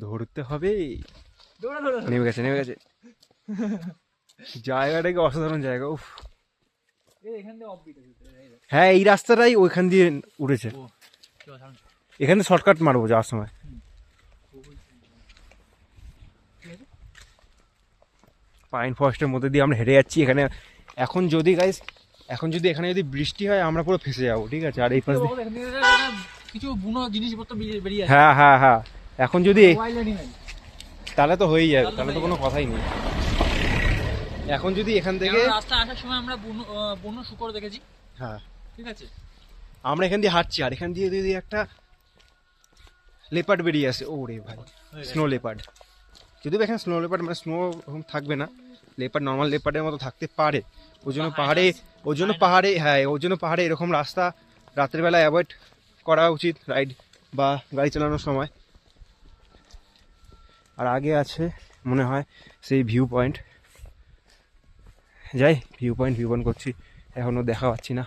ধরতে হবে। নেমে গেছে জায়গাটা কি অসাধারণ জায়গা। উফ, হ্যাঁ এই রাস্তাটাই ওইখান দিয়ে উঠেছে। এখানে শর্টকাট মারবো যাওয়ার সময়। পাইন ফরেস্টের মধ্যে দিয়ে আমরা হেঁটে যাচ্ছি। এখানে এখন যদি এখানে যদি বৃষ্টি হয় আমরা পুরো ফেসে যাবো, ঠিক আছে। আর এই পাশ কিছু বুনো জিনিসপত্র বেরিয়ে, হ্যাঁ এখন যদি তাহলে তো হয়েই যাবে, তাহলে তো কোনো কথাই নেই। এখন যদি এখান থেকে রাস্তা আসার সময় আমরা বুনো শুকর দেখেছি, হ্যাঁ ঠিক আছে, আমরা এখান দিয়ে হাঁটছি, আর এখান দিয়ে যদি একটা লেপার্ড বেরিয়ে আসে, ও রে ভাই, স্নো লেপার্ড। যদিও এখানে স্নো লেপার্ড মানে স্নো থাকবে না, লেপার্ড নর্মাল লেপার্ডের মতো থাকতে পারে। ওই জন্য পাহাড়ে এরকম রাস্তা রাতের বেলা অ্যাভয়েড করা উচিত রাইড বা গাড়ি চালানোর সময়। আর আগে আছে মনে হয় সেই ভিউ পয়েন্ট, যাই ভিউ পয়েন্ট করছি, এখনও দেখা পাচ্ছি না।